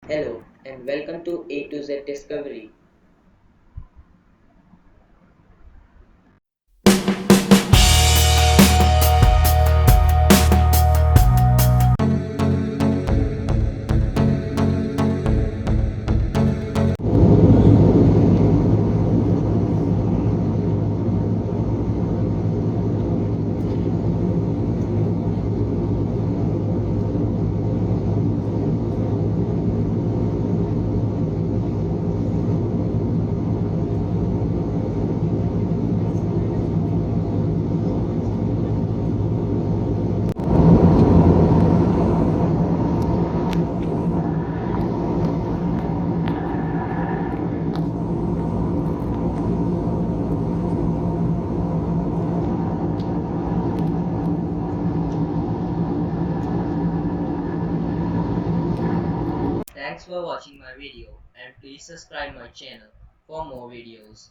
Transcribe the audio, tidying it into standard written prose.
Hello and welcome to A to Z Discovery. Thanks for watching my video and please subscribe my channel for more videos.